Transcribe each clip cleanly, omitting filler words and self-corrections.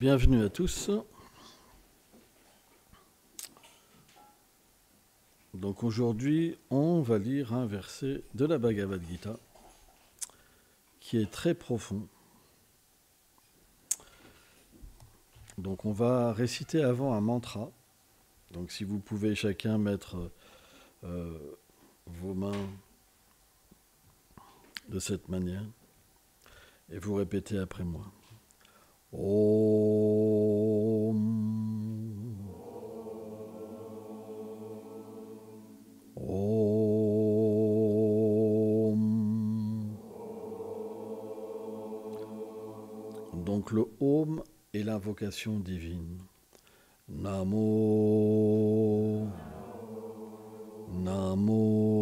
Bienvenue à tous. Donc aujourd'hui, on va lire un verset de la Bhagavad Gita qui est très profond. Donc on va réciter avant un mantra. Donc si vous pouvez chacun mettre vos mains de cette manière et vous répétez après moi. Om. Om. Donc le Om est l'invocation divine. Namo. Namo.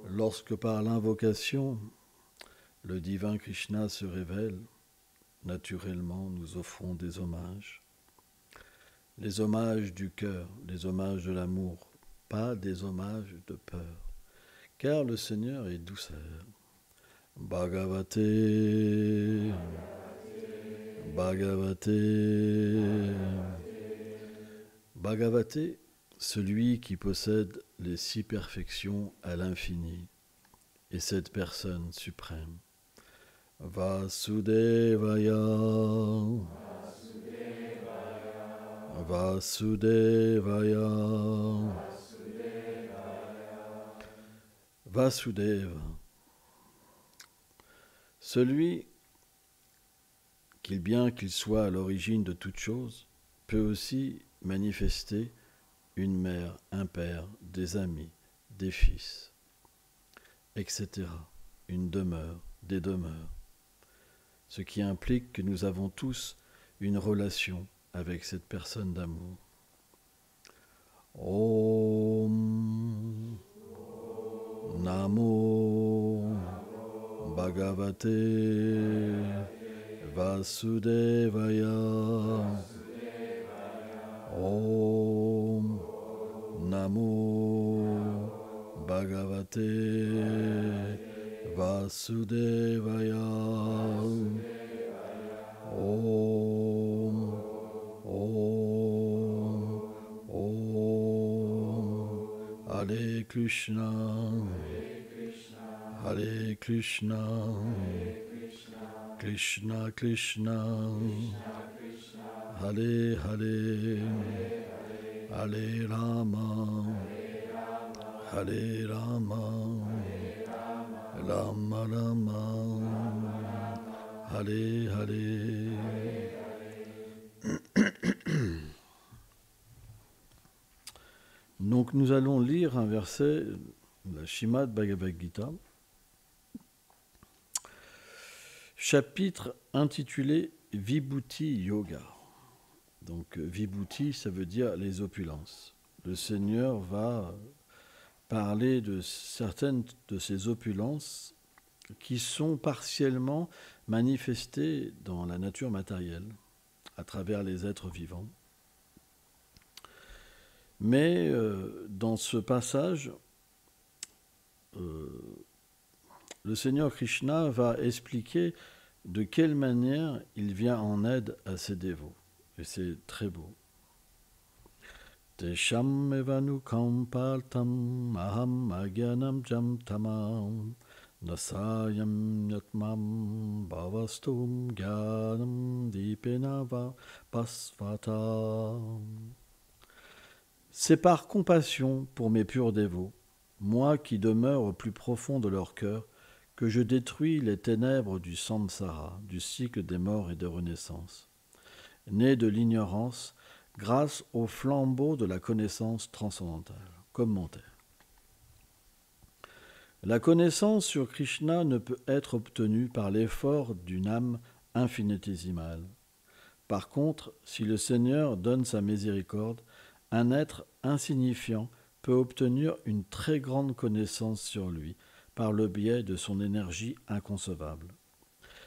Lorsque par l'invocation, le divin Krishna se révèle, naturellement nous offrons des hommages. Les hommages du cœur, les hommages de l'amour, pas des hommages de peur, car le Seigneur est douceur. Bhagavate, Bhagavate, Bhagavate, celui qui possède les 6 perfections à l'infini, et cette personne suprême. Vasudevaya, Vasudevaya, Vasudeva, celui qui, bien qu'il soit à l'origine de toute chose, peut aussi manifester une mère, un père, des amis, des fils, etc. Une demeure, des demeures. Ce qui implique que nous avons tous une relation avec cette personne d'amour. Om Namo Bhagavate Vasudevaya. Om Namo Bhagavate Vasudevaya. Om, Om, Om. Hare Krishna, Hare Krishna, Krishna Krishna, Hare Hare, Hare Rama, Hare Rama, Rama Rama, Hare Hare. Donc nous allons lire un verset de la Srimad Bhagavad Gita, chapitre intitulé Vibhuti Yoga. Donc Vibhuti, ça veut dire les opulences. Le Seigneur va parler de certaines de ces opulences qui sont partiellement manifestées dans la nature matérielle, à travers les êtres vivants. Mais dans ce passage, le Seigneur Krishna va expliquer de quelle manière il vient en aide à ses dévots. Et c'est très beau. Tesham evanukam partam aham agyanam jam tamam nasayam yatmam bhavastum gyanam dipena pasvatam. C'est par compassion pour mes purs dévots, moi qui demeure au plus profond de leur cœur, que je détruis les ténèbres du samsara, du cycle des morts et des renaissances, nés de l'ignorance grâce au flambeau de la connaissance transcendantale. Commentaire. La connaissance sur Krishna ne peut être obtenue par l'effort d'une âme infinitésimale. Par contre, si le Seigneur donne sa miséricorde, un être insignifiant peut obtenir une très grande connaissance sur lui par le biais de son énergie inconcevable.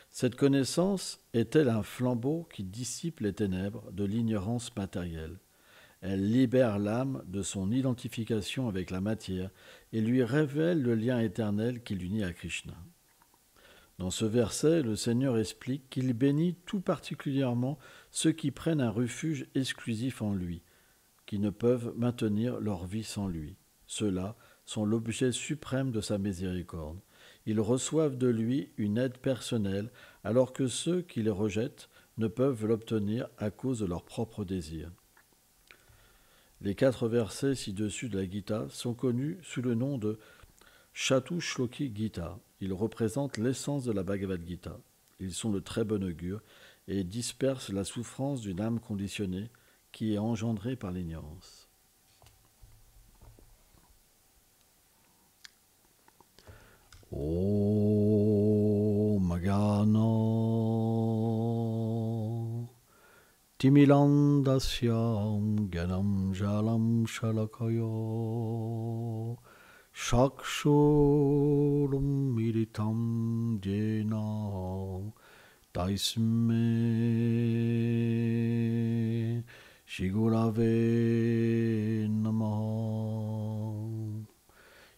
Cette connaissance est-elle un flambeau qui dissipe les ténèbres de l'ignorance matérielle. Elle libère l'âme de son identification avec la matière et lui révèle le lien éternel qui l'unit à Krishna. Dans ce verset, le Seigneur explique qu'il bénit tout particulièrement ceux qui prennent un refuge exclusif en lui, qui ne peuvent maintenir leur vie sans lui. Ceux-là sont l'objet suprême de sa miséricorde. Ils reçoivent de lui une aide personnelle, alors que ceux qui les rejettent ne peuvent l'obtenir à cause de leurs propres désirs. Les 4 versets ci-dessus de la Gita sont connus sous le nom de Chatushloki Gita. Ils représentent l'essence de la Bhagavad Gita. Ils sont de très bon augure et dispersent la souffrance d'une âme conditionnée qui est engendrée par l'ignorance. Om Magana Timilandasyam Ganam Jalam Shalakayo Shakshurum Militam Jena Taisme Shigurave Namaha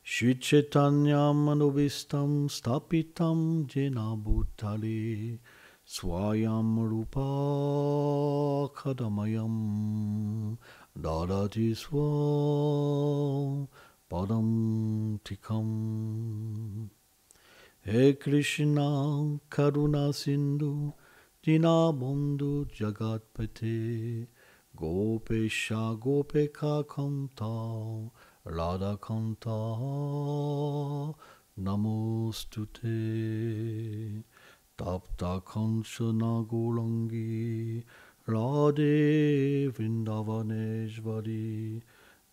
Shri Chaitanya Manobhistam Stapitam Jena Bhutale Swayam Rupa Kadamayam Dadati Swam Padam Tikam. He Krishna Karuna Sindhu Dinabandhu Jagatpate Gopesha Gopeka Kanta Radha Kanta Namostute Tapta Kanchana Gourangi Radhe Vrindavaneshvari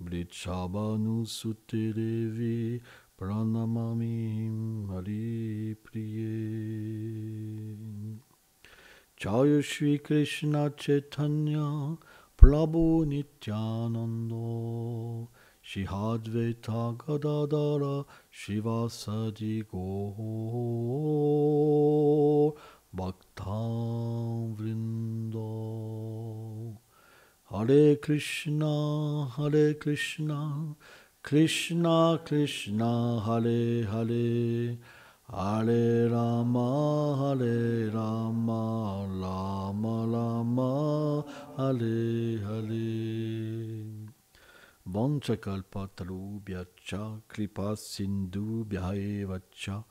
Vrichabhanu Sute Devi Pranamami Hari Priye. Jaya Shri Krishna Chaitanya Prabhu Nityananda Shri Advaita Gadadara Shivasadi Gaur Bhaktan Vrinda. Hare Krishna, Krishna Krishna, Hare Hare, Hare Rama, Rama Rama, Hare Hare. Vanchakalpatarubhyacha, Kripa Sindhubhyaevacha,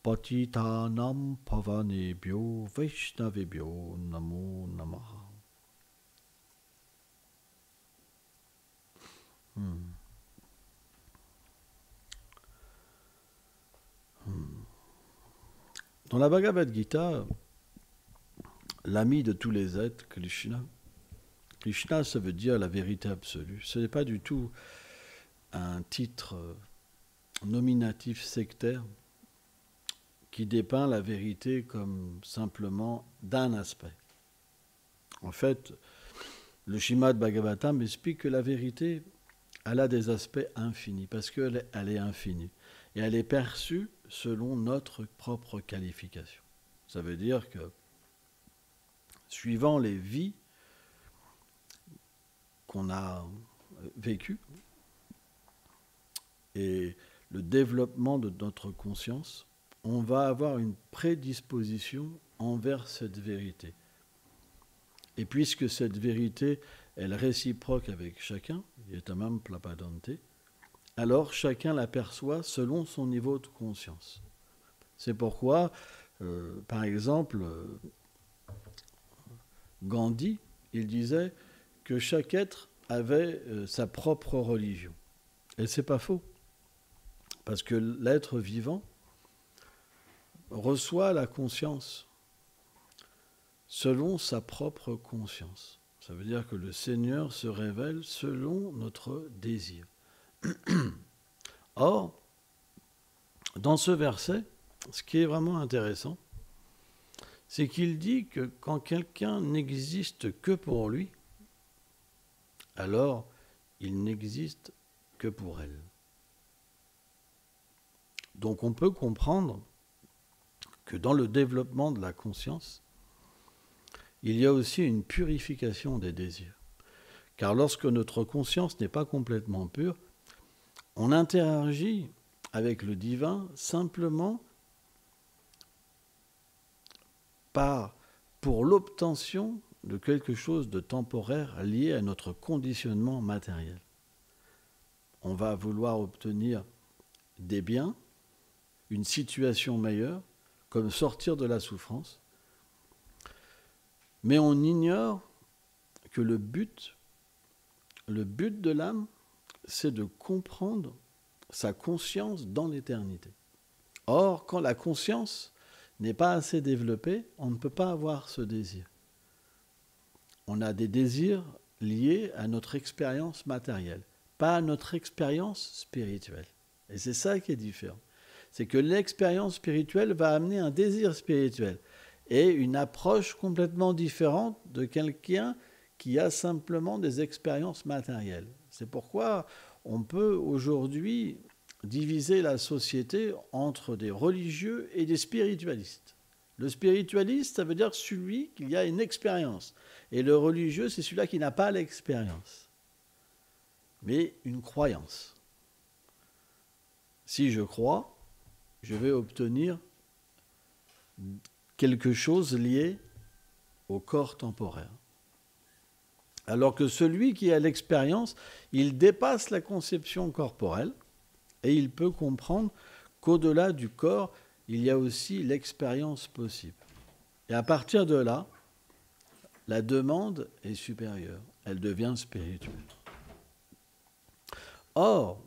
Patitanam Pavanebhyo, Vaishnavebhyo, Namo Namaha. Dans la Bhagavad Gita, l'ami de tous les êtres, Krishna, ça veut dire la vérité absolue. Ce n'est pas du tout un titre nominatif sectaire qui dépeint la vérité comme simplement d'un aspect. En fait, le Śrīmad Bhagavatam explique que la vérité, elle a des aspects infinis, parce qu'elle est infinie. Et elle est perçue selon notre propre qualification. Ça veut dire que, suivant les vies qu'on a vécues et le développement de notre conscience, on va avoir une prédisposition envers cette vérité. Et puisque cette vérité est réciproque avec chacun, yetamam plapadante, alors chacun l'aperçoit selon son niveau de conscience. C'est pourquoi, par exemple, Gandhi, il disait que chaque être avait sa propre religion. Et c'est pas faux, parce que l'être vivant reçoit la conscience selon sa propre conscience. Ça veut dire que le Seigneur se révèle selon notre désir. Or, dans ce verset, ce qui est vraiment intéressant, c'est qu'il dit que quand quelqu'un n'existe que pour lui, alors il n'existe que pour elle. Donc on peut comprendre que dans le développement de la conscience, il y a aussi une purification des désirs. Car lorsque notre conscience n'est pas complètement pure, on interagit avec le divin simplement pour l'obtention de quelque chose de temporaire lié à notre conditionnement matériel. On va vouloir obtenir des biens, une situation meilleure, comme sortir de la souffrance, mais on ignore que le but de l'âme, c'est de comprendre sa conscience dans l'éternité. Or, quand la conscience n'est pas assez développée, on ne peut pas avoir ce désir. On a des désirs liés à notre expérience matérielle, pas à notre expérience spirituelle. Et c'est ça qui est différent. C'est que l'expérience spirituelle va amener un désir spirituel et une approche complètement différente de quelqu'un qui a simplement des expériences matérielles. C'est pourquoi on peut aujourd'hui diviser la société entre des religieux et des spiritualistes. Le spiritualiste, ça veut dire celui qui a une expérience. Et le religieux, c'est celui-là qui n'a pas l'expérience, mais une croyance. Si je crois, je vais obtenir quelque chose lié au corps temporaire. Alors que celui qui a l'expérience, il dépasse la conception corporelle et il peut comprendre qu'au-delà du corps, il y a aussi l'expérience possible. Et à partir de là, la demande est supérieure, elle devient spirituelle. Or,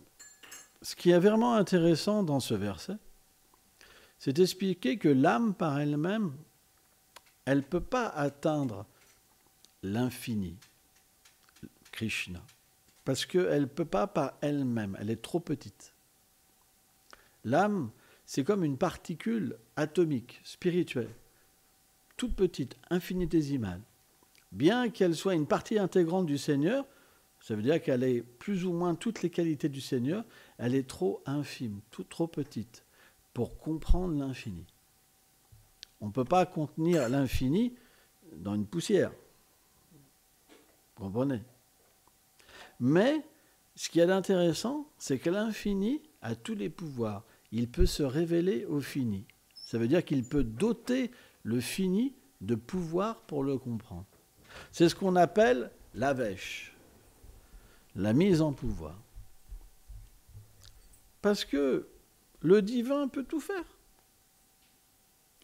ce qui est vraiment intéressant dans ce verset, c'est d'expliquer que l'âme par elle-même, elle ne peut pas atteindre l'infini, Krishna, parce qu'elle ne peut pas par elle-même, elle est trop petite. L'âme, c'est comme une particule atomique, spirituelle, toute petite, infinitésimale. Bien qu'elle soit une partie intégrante du Seigneur, ça veut dire qu'elle ait plus ou moins toutes les qualités du Seigneur, elle est trop infime, trop petite pour comprendre l'infini. On ne peut pas contenir l'infini dans une poussière. Vous comprenez ? Mais ce qui est intéressant, c'est que l'infini a tous les pouvoirs. Il peut se révéler au fini. Ça veut dire qu'il peut doter le fini de pouvoir pour le comprendre. C'est ce qu'on appelle l'avèche, la mise en pouvoir. Parce que le divin peut tout faire.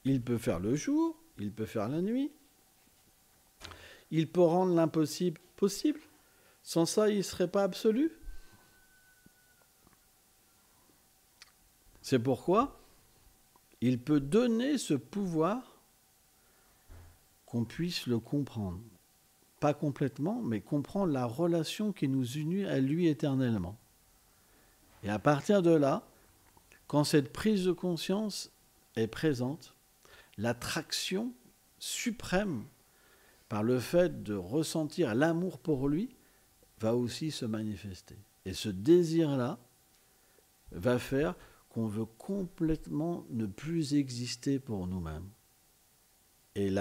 Il peut faire le jour, il peut faire la nuit. Il peut rendre l'impossible possible. Sans ça, il ne serait pas absolu. C'est pourquoi il peut donner ce pouvoir qu'on puisse le comprendre. Pas complètement, mais comprendre la relation qui nous unit à lui éternellement. Et à partir de là, quand cette prise de conscience est présente, l'attraction suprême par le fait de ressentir l'amour pour lui va aussi se manifester. Et ce désir-là va faire qu'on veut complètement ne plus exister pour nous-mêmes. Et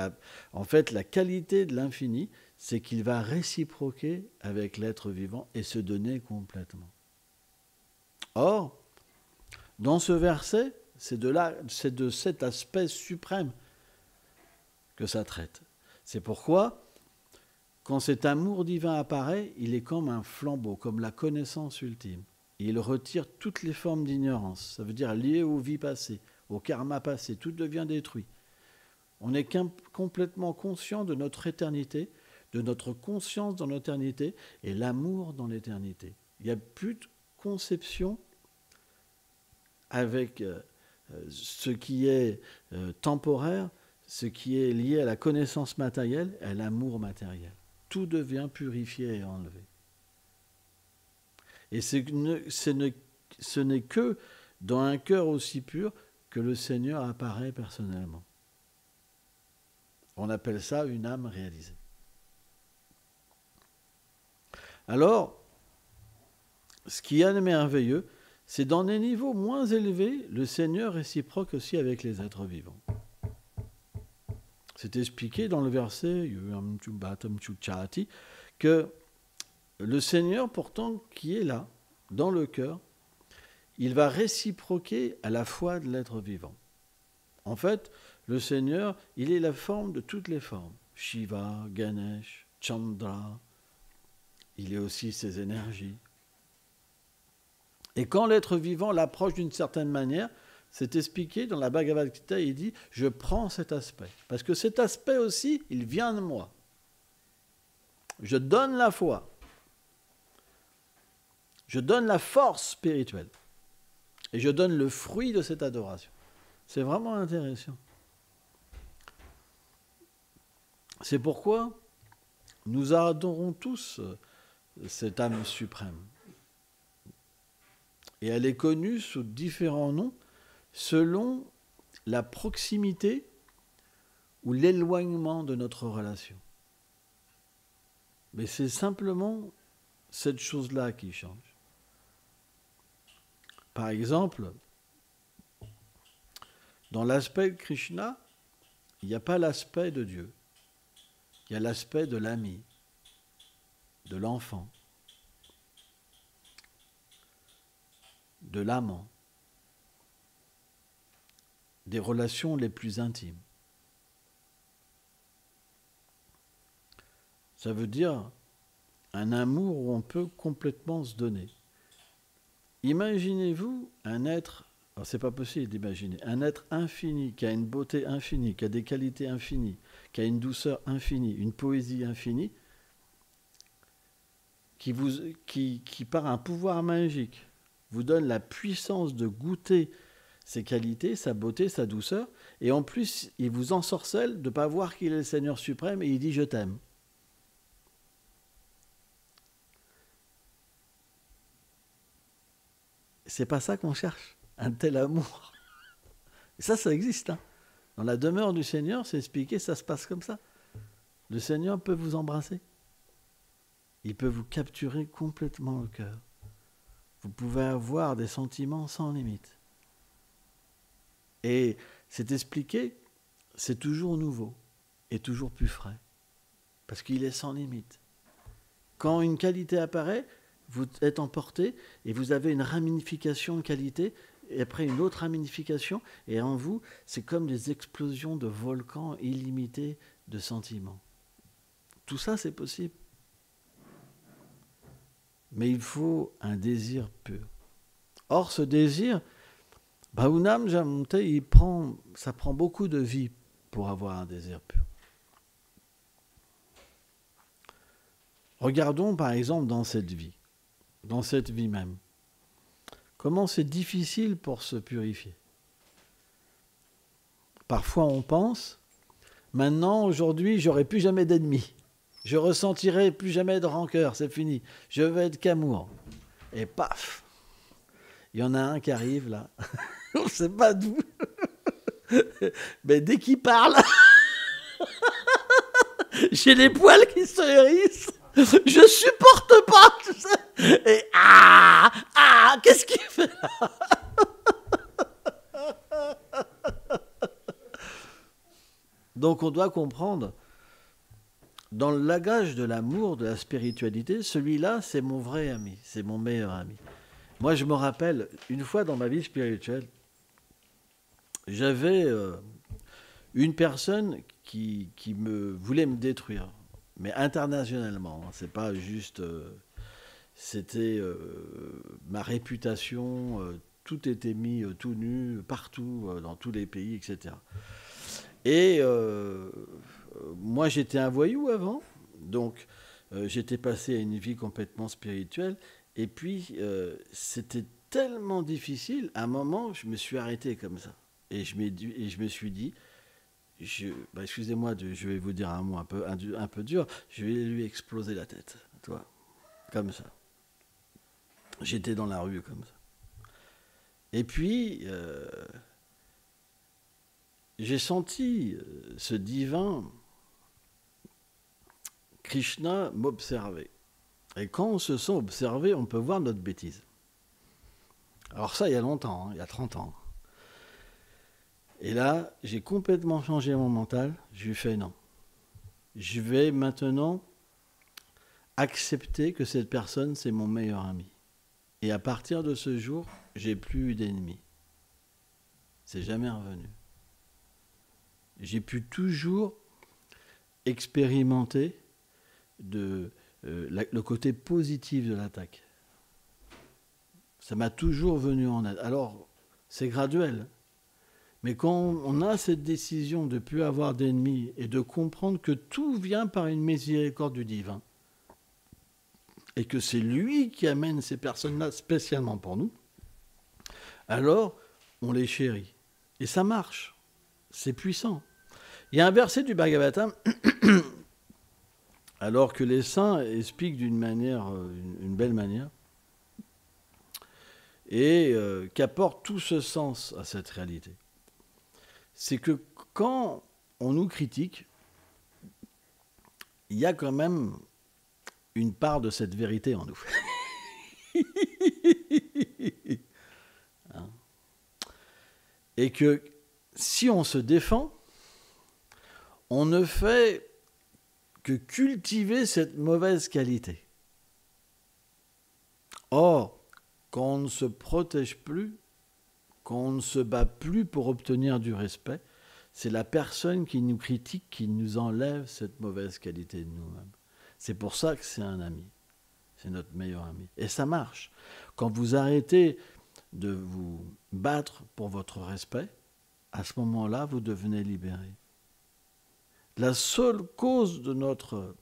en fait, la qualité de l'infini, c'est qu'il va réciproquer avec l'être vivant et se donner complètement. Or, dans ce verset, c'est de cet aspect suprême que ça traite. C'est pourquoi, quand cet amour divin apparaît, il est comme un flambeau, comme la connaissance ultime. Et il retire toutes les formes d'ignorance. Ça veut dire liées aux vies passées, au karma passé. Tout devient détruit. On est complètement conscient de notre éternité, de notre conscience dans l'éternité et l'amour dans l'éternité. Il n'y a plus de conception avec ce qui est temporaire, ce qui est lié à la connaissance matérielle et à l'amour matériel. Tout devient purifié et enlevé. Et ce n'est que dans un cœur aussi pur que le Seigneur apparaît personnellement. On appelle ça une âme réalisée. Alors, ce qui est merveilleux, c'est dans des niveaux moins élevés, le Seigneur réciproque aussi avec les êtres vivants. C'est expliqué dans le verset que le Seigneur, pourtant, qui est là, dans le cœur, il va réciproquer à la foi de l'être vivant. En fait, Le Seigneur, il est la forme de toutes les formes. Shiva, Ganesh, Chandra, il est aussi ses énergies. Et quand l'être vivant l'approche d'une certaine manière, c'est expliqué dans la Bhagavad Gita, il dit « je prends cet aspect ». Parce que cet aspect aussi, il vient de moi. Je donne la foi. Je donne la force spirituelle. Et je donne le fruit de cette adoration. C'est vraiment intéressant. C'est pourquoi nous adorons tous cette âme suprême. Et elle est connue sous différents noms selon la proximité ou l'éloignement de notre relation. Mais c'est simplement cette chose-là qui change. Par exemple, dans l'aspect de Krishna, il n'y a pas l'aspect de Dieu. Il y a l'aspect de l'ami, de l'enfant, de l'amant, des relations les plus intimes. Ça veut dire un amour où on peut complètement se donner. Imaginez-vous un être, alors c'est pas possible d'imaginer, un être infini, qui a une beauté infinie, qui a des qualités infinies, qui a une douceur infinie, une poésie infinie, qui par un pouvoir magique vous donne la puissance de goûter ses qualités, sa beauté, sa douceur, et en plus il vous ensorcelle de ne pas voir qu'il est le Seigneur suprême et il dit « je t'aime ». C'est pas ça qu'on cherche, un tel amour. Et ça existe. Hein. Dans la demeure du Seigneur, c'est expliqué, ça se passe comme ça. Le Seigneur peut vous embrasser. Il peut vous capturer complètement le cœur. Vous pouvez avoir des sentiments sans limite. Et c'est expliqué, c'est toujours nouveau et toujours plus frais. Parce qu'il est sans limite. Quand une qualité apparaît, vous êtes emporté et vous avez une ramification de qualité et après une autre ramification. Et en vous, c'est comme des explosions de volcans illimités de sentiments. Tout ça, c'est possible. Mais il faut un désir pur. Or, ce désir, Bhunam Jamonte, ça prend beaucoup de vie pour avoir un désir pur. Regardons par exemple dans cette vie même, comment c'est difficile pour se purifier. Parfois on pense, maintenant, aujourd'hui, j'aurai plus jamais d'ennemis. Je ressentirai plus jamais de rancœur, c'est fini. Je vais être qu'amour. Et paf, il y en a un qui arrive là, on ne sait pas d'où, mais dès qu'il parle, j'ai les poils qui se hérissent. Je supporte pas, tu sais. Et qu'est-ce qu'il fait là? Donc on doit comprendre, dans le langage de l'amour, de la spiritualité, celui-là, c'est mon vrai ami, c'est mon meilleur ami. Moi, je me rappelle, une fois dans ma vie spirituelle, j'avais une personne qui voulait me détruire. Mais internationalement, c'est pas juste... c'était ma réputation, tout était mis tout nu, partout, dans tous les pays, etc. Et moi, j'étais un voyou avant, donc j'étais passé à une vie complètement spirituelle, et puis c'était tellement difficile, à un moment, je me suis arrêté comme ça. Et je me suis dit... excusez-moi, je vais vous dire un mot un peu dur, je vais lui exploser la tête, toi, comme ça. J'étais dans la rue comme ça. Et puis, j'ai senti ce divin Krishna m'observer. Et quand on se sent observé, on peut voir notre bêtise. Alors ça, il y a longtemps, il y a 30 ans. Et là, j'ai complètement changé mon mental. Je lui ai fait non. Je vais maintenant accepter que cette personne, c'est mon meilleur ami. Et à partir de ce jour, j'ai plus eu d'ennemis. C'est jamais revenu. j'ai pu toujours expérimenter le côté positif de l'attaque. Ça m'a toujours venu en aide. Alors, c'est graduel. Mais quand on a cette décision de ne plus avoir d'ennemis et de comprendre que tout vient par une miséricorde du divin, et que c'est lui qui amène ces personnes-là spécialement pour nous, alors on les chérit. Et ça marche. C'est puissant. Il y a un verset du Bhagavatam, alors que les saints expliquent d'une manière, une belle manière, et qu'apporte tout ce sens à cette réalité. C'est que quand on nous critique, il y a quand même une part de cette vérité en nous. Hein? Et que si on se défend, on ne fait que cultiver cette mauvaise qualité. Or, quand on ne se protège plus, quand on ne se bat plus pour obtenir du respect, c'est la personne qui nous critique qui nous enlève cette mauvaise qualité de nous-mêmes. C'est pour ça que c'est un ami. C'est notre meilleur ami. Et ça marche. Quand vous arrêtez de vous battre pour votre respect, à ce moment-là, vous devenez libéré. La seule cause de notre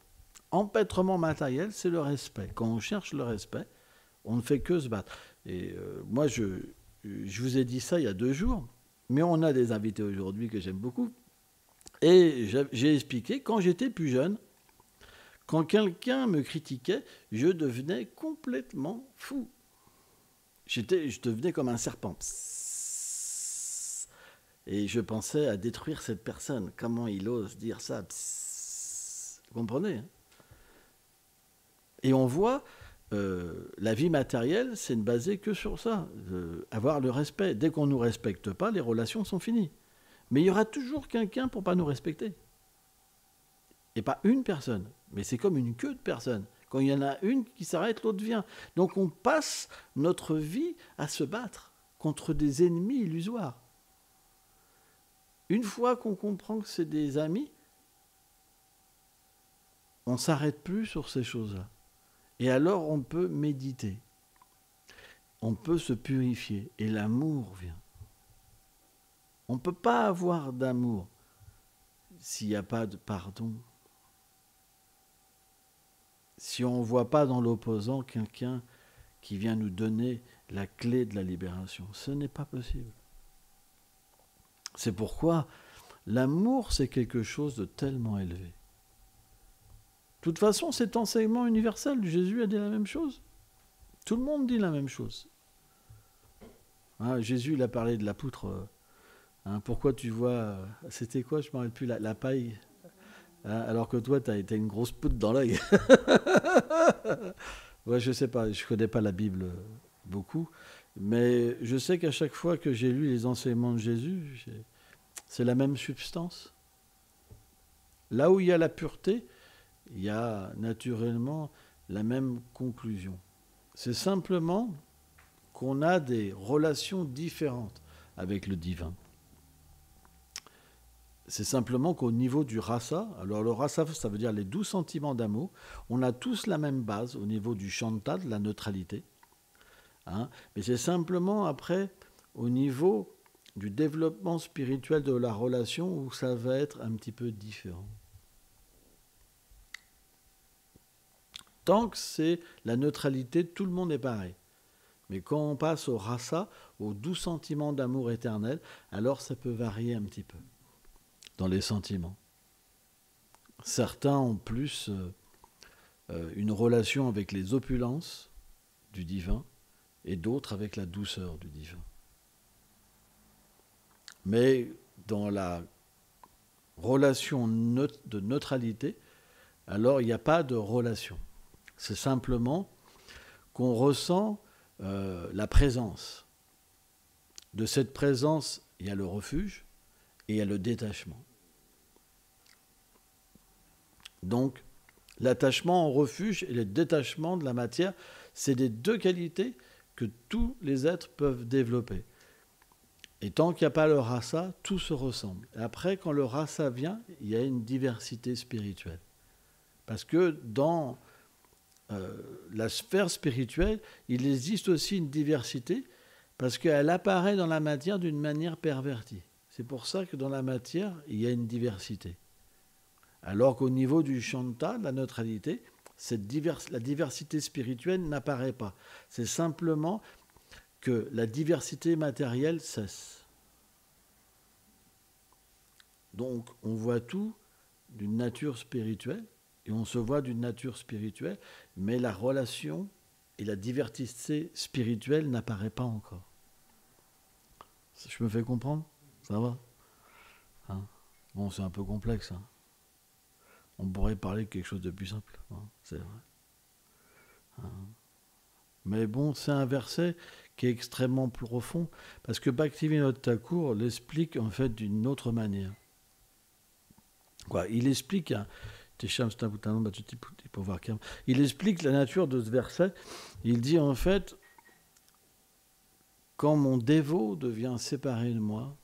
empêtrement matériel, c'est le respect. Quand on cherche le respect, on ne fait que se battre. Et moi, je vous ai dit ça il y a 2 jours, mais on a des invités aujourd'hui que j'aime beaucoup. Et j'ai expliqué, quand j'étais plus jeune, quand quelqu'un me critiquait, je devenais complètement fou. Je devenais comme un serpent. Et je pensais à détruire cette personne. Comment il ose dire ça? Vous comprenez, hein? Et on voit, la vie matérielle, c'est ne baser que sur ça. Avoir le respect. Dès qu'on ne nous respecte pas, les relations sont finies. Mais il y aura toujours quelqu'un pour ne pas nous respecter. Et pas une personne. Mais c'est comme une queue de personnes. Quand il y en a une qui s'arrête, l'autre vient. Donc on passe notre vie à se battre contre des ennemis illusoires. Une fois qu'on comprend que c'est des amis, on ne s'arrête plus sur ces choses-là. Et alors on peut méditer. On peut se purifier. Et l'amour vient. On ne peut pas avoir d'amour s'il n'y a pas de pardon. Si on ne voit pas dans l'opposant quelqu'un qui vient nous donner la clé de la libération, ce n'est pas possible. C'est pourquoi l'amour, c'est quelque chose de tellement élevé. De toute façon, cet enseignement universel, Jésus a dit la même chose. Tout le monde dit la même chose. Hein, Jésus, il a parlé de la poutre. Pourquoi tu vois... C'était quoi? Je ne me rappelle plus, la paille. Alors que toi, tu as été une grosse poutre dans l'œil. Ouais, je ne sais pas, je ne connais pas la Bible beaucoup. Mais je sais qu'à chaque fois que j'ai lu les enseignements de Jésus, c'est la même substance. Là où il y a la pureté, il y a naturellement la même conclusion. C'est simplement qu'on a des relations différentes avec le divin. C'est simplement qu'au niveau du rasa, alors le rasa, ça veut dire les 12 sentiments d'amour, on a tous la même base au niveau du shanta, de la neutralité. Mais c'est simplement après, au niveau du développement spirituel de la relation, où ça va être un petit peu différent. Tant que c'est la neutralité, tout le monde est pareil. Mais quand on passe au rasa, aux 12 sentiments d'amour éternel, alors ça peut varier un petit peu dans les sentiments. Certains ont plus une relation avec les opulences du divin et d'autres avec la douceur du divin. Mais dans la relation de neutralité, alors il n'y a pas de relation. C'est simplement qu'on ressent la présence. De cette présence, il y a le refuge et il y a le détachement. Donc, l'attachement au refuge et le détachement de la matière, c'est les 2 qualités que tous les êtres peuvent développer. Et tant qu'il n'y a pas le rasa, tout se ressemble. Et après, quand le rasa vient, il y a une diversité spirituelle. Parce que dans la sphère spirituelle, il existe aussi une diversité, parce qu'elle apparaît dans la matière d'une manière pervertie. C'est pour ça que dans la matière, il y a une diversité. Alors qu'au niveau du shanta, de la neutralité, la diversité spirituelle n'apparaît pas. C'est simplement que la diversité matérielle cesse. Donc on voit tout d'une nature spirituelle, et on se voit d'une nature spirituelle, mais la relation et la diversité spirituelle n'apparaît pas encore. Je me fais comprendre? Ça va? Hein? Bon, c'est un peu complexe. Hein? On pourrait parler de quelque chose de plus simple. Hein? C'est vrai. Hein? Mais bon, c'est un verset qui est extrêmement profond, parce que Bhaktivinoda Thakur l'explique en fait d'une autre manière. Quoi, il explique il explique la nature de ce verset. Il dit en fait, quand mon dévot devient séparé de moi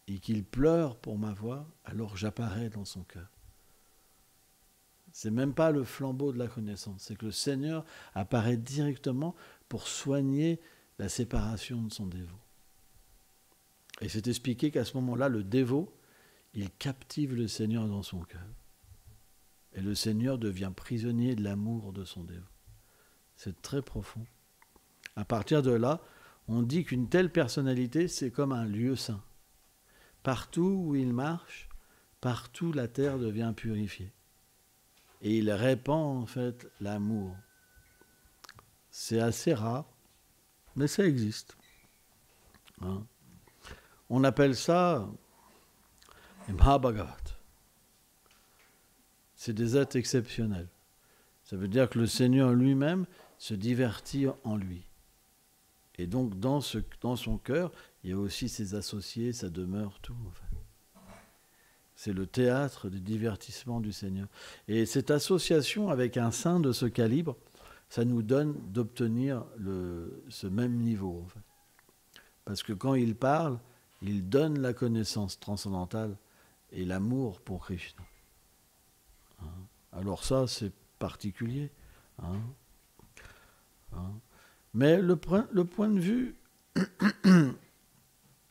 et qu'il pleure pour m'avoir, alors j'apparais dans son cœur. C'est même pas le flambeau de la connaissance, c'est que le Seigneur apparaît directement pour soigner la séparation de son dévot. Et c'est expliqué qu'à ce moment-là, le dévot, il captive le Seigneur dans son cœur. Et le Seigneur devient prisonnier de l'amour de son dévot. C'est très profond. À partir de là, on dit qu'une telle personnalité, c'est comme un lieu saint. Partout où il marche, partout la terre devient purifiée. Et il répand en fait l'amour. C'est assez rare, mais ça existe. Hein? On appelle ça les Mahabhagavat. C'est des êtres exceptionnels. Ça veut dire que le Seigneur lui-même se divertit en lui. Et donc dans son cœur, il y a aussi ses associés, sa demeure, tout. En fait. C'est le théâtre du divertissement du Seigneur. Et cette association avec un saint de ce calibre, ça nous donne d'obtenir ce même niveau. En fait. Parce que quand il parle, il donne la connaissance transcendantale et l'amour pour Krishna. Alors ça, c'est particulier. Hein. Hein. Mais le point de vue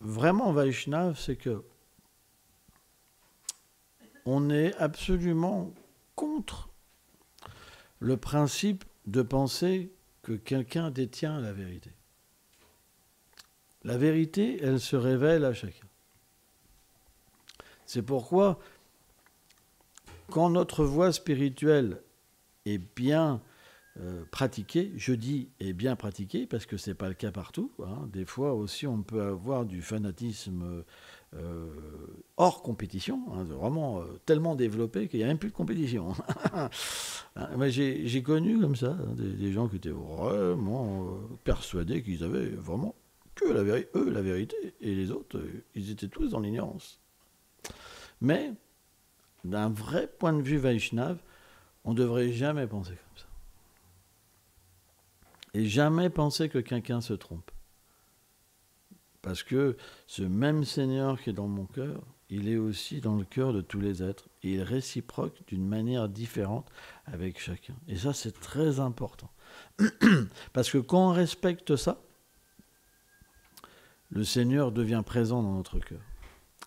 vraiment Vaishnava, c'est que on est absolument contre le principe de penser que quelqu'un détient la vérité. La vérité, elle se révèle à chacun. C'est pourquoi, quand notre voie spirituelle est bien pratiquée, je dis est bien pratiquée parce que ce n'est pas le cas partout. Hein. Des fois aussi, on peut avoir du fanatisme hors compétition, hein, vraiment tellement développé qu'il n'y a même plus de compétition. Mais j'ai connu comme ça des gens qui étaient vraiment persuadés qu'ils avaient vraiment que la vérité, et les autres, ils étaient tous dans l'ignorance. Mais, d'un vrai point de vue Vaishnava, on ne devrait jamais penser comme ça. Et jamais penser que quelqu'un se trompe. Parce que ce même Seigneur qui est dans mon cœur, il est aussi dans le cœur de tous les êtres. Et il réciproque d'une manière différente avec chacun. Et ça, c'est très important. Parce que quand on respecte ça, le Seigneur devient présent dans notre cœur.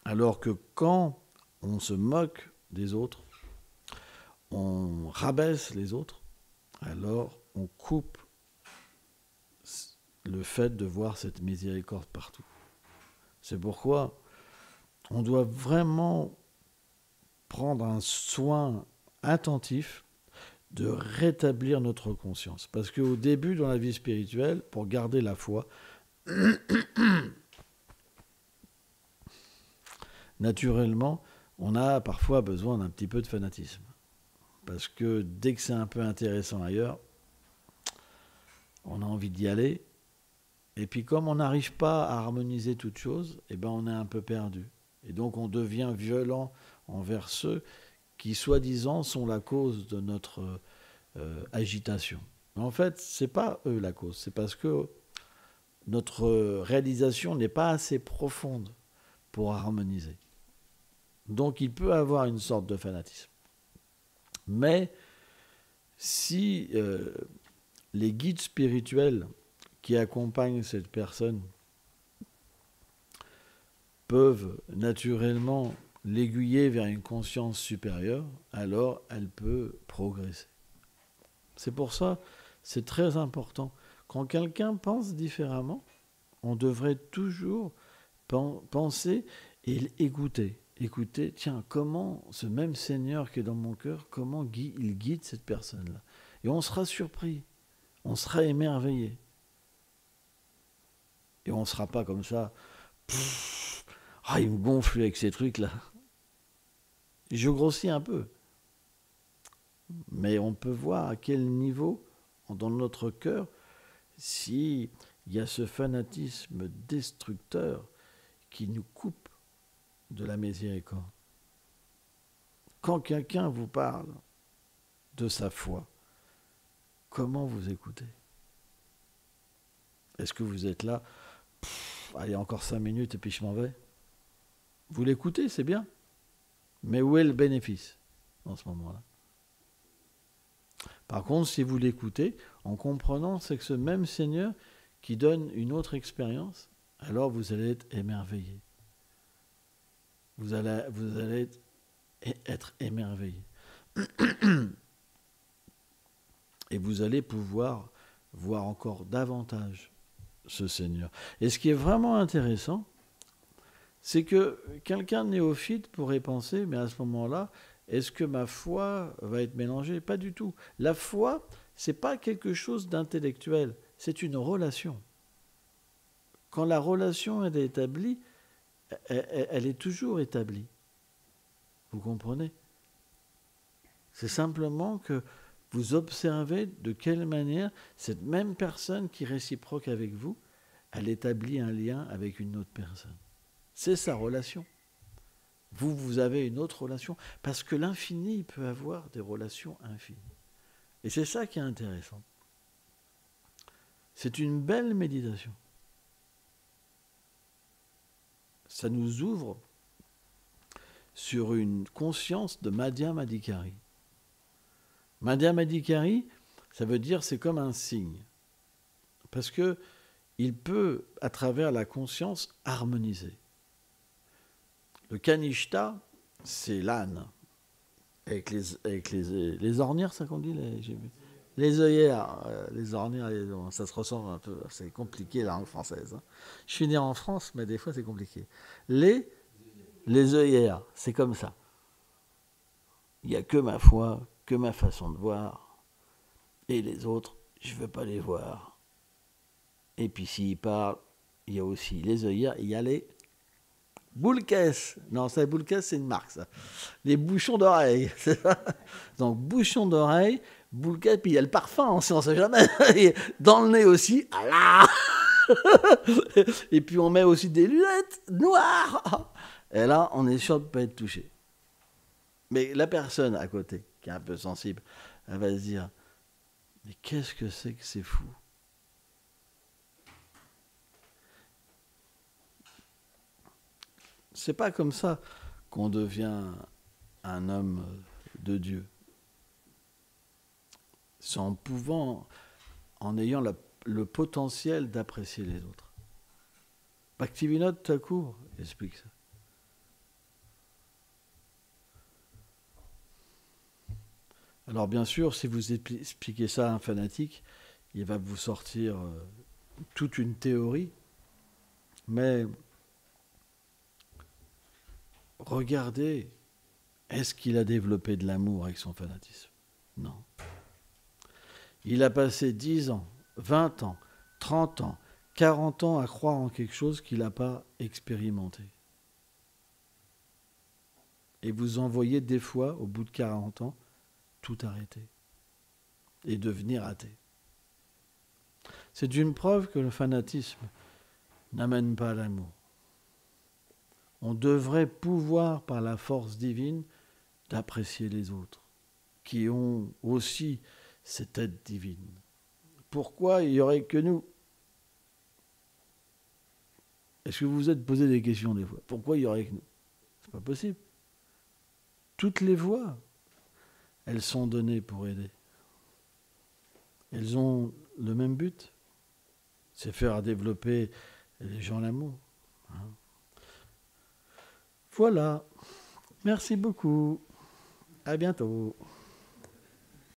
Alors que quand on se moque des autres, on rabaisse les autres, alors on coupe le fait de voir cette miséricorde partout. C'est pourquoi on doit vraiment prendre un soin attentif de rétablir notre conscience. Parce qu'au début, dans la vie spirituelle, pour garder la foi, naturellement, on a parfois besoin d'un petit peu de fanatisme. Parce que dès que c'est un peu intéressant ailleurs, on a envie d'y aller. Et puis comme on n'arrive pas à harmoniser toute chose, eh ben on est un peu perdu. Et donc on devient violent envers ceux qui, soi-disant, sont la cause de notre agitation. Mais en fait, ce n'est pas eux la cause. C'est parce que notre réalisation n'est pas assez profonde pour harmoniser. Donc il peut avoir une sorte de fanatisme. Mais si les guides spirituels qui accompagnent cette personne peuvent naturellement l'aiguiller vers une conscience supérieure, alors elle peut progresser. C'est pour ça, c'est très important. Quand quelqu'un pense différemment, on devrait toujours penser et écouter. Écouter, tiens, comment ce même Seigneur qui est dans mon cœur, comment il guide cette personne-là. Et on sera surpris, on sera émerveillé. Et on ne sera pas comme ça, il me gonfle avec ces trucs-là. Je grossis un peu. Mais on peut voir à quel niveau, dans notre cœur, s'il y a ce fanatisme destructeur qui nous coupe de la miséricorde. Quand quelqu'un vous parle de sa foi, comment vous écoutez? Est-ce que vous êtes là, allez, encore 5 minutes et puis je m'en vais? Vous l'écoutez, c'est bien. Mais où est le bénéfice dans ce moment-là? Par contre, si vous l'écoutez, en comprenant, c'est que ce même Seigneur qui donne une autre expérience, alors vous allez être émerveillé. Vous allez être émerveillé. Et vous allez pouvoir voir encore davantage ce Seigneur. Et ce qui est vraiment intéressant, c'est que quelqu'un de néophyte pourrait penser, mais à ce moment-là, est-ce que ma foi va être mélangée? Pas du tout. La foi, c'est pas quelque chose d'intellectuel, c'est une relation. Quand la relation est établie, elle est toujours établie. Vous comprenez? C'est simplement que vous observez de quelle manière cette même personne qui réciproque avec vous, elle établit un lien avec une autre personne. C'est sa relation. Vous avez une autre relation. Parce que l'infini peut avoir des relations infinies. Et c'est ça qui est intéressant. C'est une belle méditation. Ça nous ouvre sur une conscience de Madhya Madhikari. Madhya Madhikari, ça veut dire c'est comme un signe. Parce que il peut, à travers la conscience, harmoniser. Le Kanishta, c'est l'âne. Avec les ornières, ça qu'on dit, les œillères. Les ornières, ça se ressemble un peu. C'est compliqué la langue française. Hein. Je suis né en France, mais des fois c'est compliqué. Les œillères, c'est comme ça. Il n'y a que ma foi, que ma façon de voir. Et les autres, je ne veux pas les voir. Et puis s'ils parlent, il y a aussi les œillères, il y a les boules-caisses. Non, ça, les boules-caisses, c'est une marque, ça. Les bouchons d'oreille. Donc, bouchons d'oreille, boules-caisses, puis il y a le parfum, on ne sait jamais. Et dans le nez aussi, ah là. Et puis on met aussi des lunettes noires. Et là, on est sûr de ne pas être touché. Mais la personne à côté, qui est un peu sensible, elle va se dire, mais qu'est-ce que c'est fou? C'est pas comme ça qu'on devient un homme de Dieu. C'est en ayant le potentiel d'apprécier les autres. Bhaktivinoda Thakur explique ça. Alors bien sûr, si vous expliquez ça à un fanatique, il va vous sortir toute une théorie, mais regardez, est-ce qu'il a développé de l'amour avec son fanatisme? Non. Il a passé 10 ans, 20 ans, 30 ans, 40 ans à croire en quelque chose qu'il n'a pas expérimenté. Et vous en voyez des fois, au bout de 40 ans, tout arrêter et devenir athée. C'est une preuve que le fanatisme n'amène pas à l'amour. On devrait pouvoir, par la force divine, d'apprécier les autres, qui ont aussi cette aide divine. Pourquoi il n'y aurait que nous? Est-ce que vous vous êtes posé des questions des fois? Pourquoi il y aurait que nous? C'est pas possible. Toutes les voies, elles sont données pour aider. Elles ont le même but, c'est faire développer les gens l'amour. Voilà. Merci beaucoup. À bientôt.